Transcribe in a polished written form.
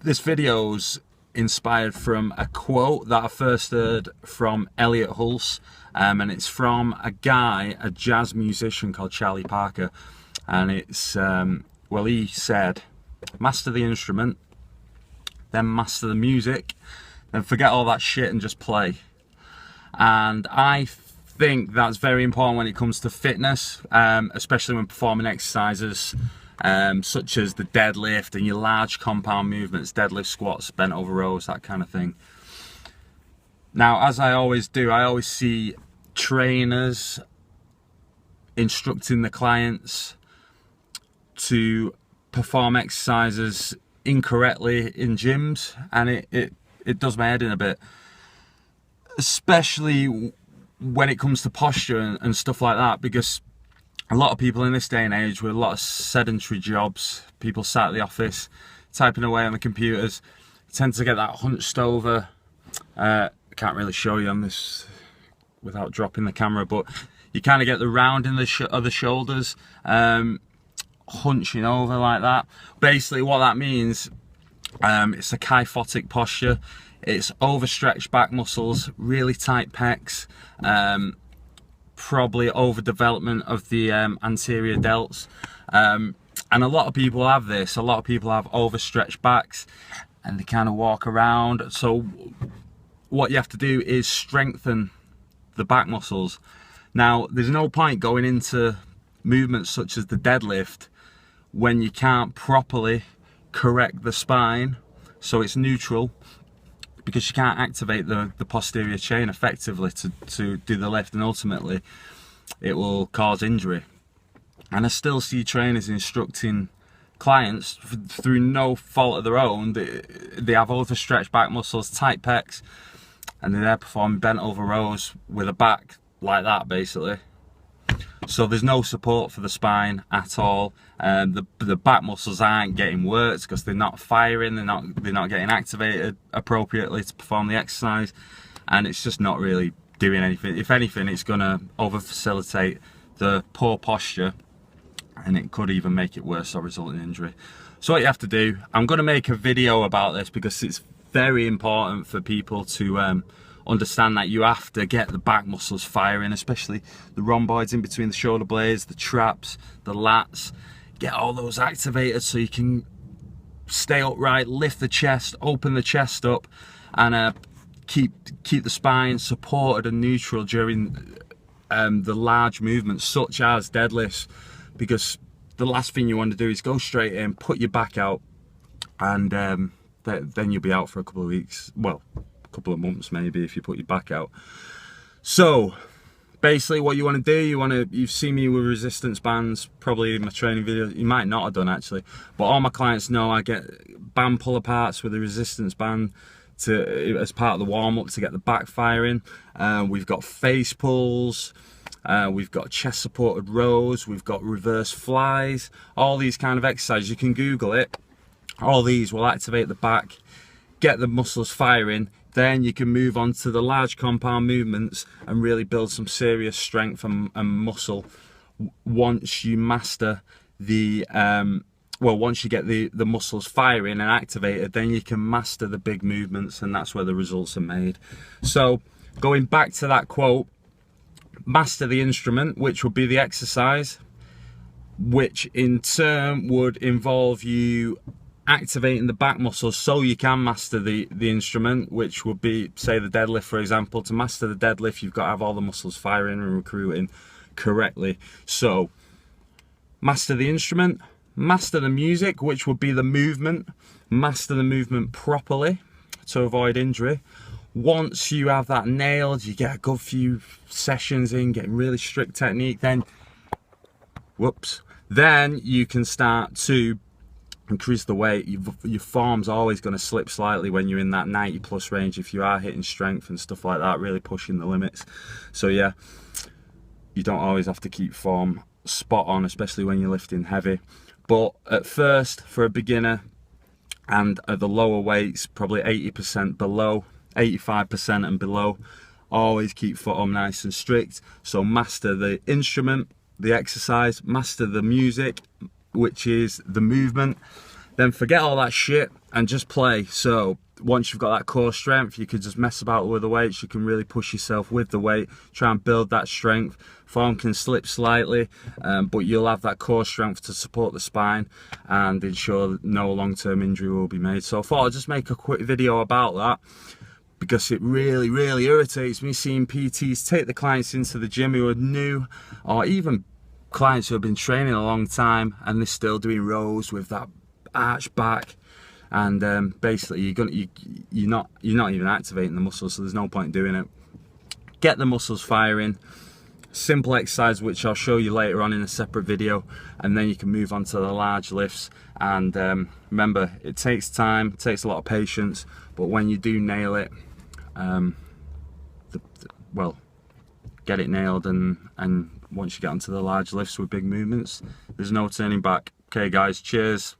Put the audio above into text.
This video's inspired from a quote that I first heard from Elliot Hulse, and it's from a guy, a jazz musician called Charlie Parker, and it's well, he said, master the instrument, then master the music, then forget all that shit and just play. And I think that's very important when it comes to fitness, especially when performing exercises such as the deadlift and your large compound movements, deadlift, squats, bent over rows, that kind of thing. Now, as I always do, I always see trainers instructing the clients to perform exercises incorrectly in gyms, and it does my head in a bit, especially when it comes to posture and stuff like that, because a lot of people in this day and age with a lot of sedentary jobs, people sat at the office typing away on the computers, tend to get that hunched over. I can't really show you on this without dropping the camera, but you kind of get the round in of the shoulders, hunching over like that. Basically what that means, it's a kyphotic posture. It's overstretched back muscles, really tight pecs, probably overdevelopment of the anterior delts, and a lot of people have this. A lot of people have overstretched backs and they kind of walk around. So what you have to do is strengthen the back muscles. Now, there's no point going into movements such as the deadlift when you can't properly correct the spine so it's neutral, because you can't activate the posterior chain effectively to do the lift, and ultimately it will cause injury. And I still see trainers instructing clients through no fault of their own. They have overstretched back muscles, tight pecs, and they're performing bent over rows with a back like that, basically. So there's no support for the spine at all. The back muscles aren't getting worked because they're not firing, they're not getting activated appropriately to perform the exercise, and it's just not really doing anything. If anything, it's going to over facilitate the poor posture, and it could even make it worse or result in injury. So what you have to do, I'm going to make a video about this because it's very important for people to understand that you have to get the back muscles firing, especially the rhomboids in between the shoulder blades, the traps, the lats. Get all those activated so you can stay upright, lift the chest, open the chest up, and keep the spine supported and neutral during the large movements such as deadlifts, because the last thing you want to do is go straight in, put your back out, and then you'll be out for a couple of weeks, well, couple of months maybe, if you put your back out. So basically what you want to do, you've seen me with resistance bands probably in my training video. You might not have done actually, but all my clients know I get band pull aparts with a resistance band as part of the warm-up to get the back firing. We've got face pulls, we've got chest supported rows, we've got reverse flies, all these kind of exercises. You can Google it. All these will activate the back, get the muscles firing. Then you can move on to the large compound movements and really build some serious strength and muscle once you master the once you get the muscles firing and activated, then you can master the big movements, and that's where the results are made. So going back to that quote, master the instrument, which would be the exercise, which in turn would involve you activating the back muscles so you can master the instrument, which would be, say, the deadlift, for example. To master the deadlift, you've got to have all the muscles firing and recruiting correctly. So master the instrument, master the music, which would be the movement, master the movement properly to avoid injury. Once you have that nailed, you get a good few sessions in, getting really strict technique, then you can start to increase the weight. Your form's always going to slip slightly when you're in that 90 plus range if you are hitting strength and stuff like that, really pushing the limits. So yeah, you don't always have to keep form spot on, especially when you're lifting heavy. But at first, for a beginner and at the lower weights, probably 80% below, 85% and below, always keep foot on nice and strict. So master the instrument, the exercise, master the music, which is the movement, then forget all that shit and just play. So once you've got that core strength, you can just mess about with the weights. You can really push yourself with the weight, try and build that strength. Form can slip slightly, but you'll have that core strength to support the spine and ensure that no long-term injury will be made. So I thought I'd just make a quick video about that, because it really irritates me seeing PTs take the clients into the gym who are new, or even clients who have been training a long time and they're still doing rows with that arch back. And basically you're not even activating the muscles, so there's no point in doing it. Get the muscles firing. Simple exercise which I'll show you later on in a separate video, and then you can move on to the large lifts. And remember, it takes time, it takes a lot of patience, but when you do nail it, well, get it nailed, and once you get onto the large lifts with big movements, there's no turning back. Okay guys, cheers.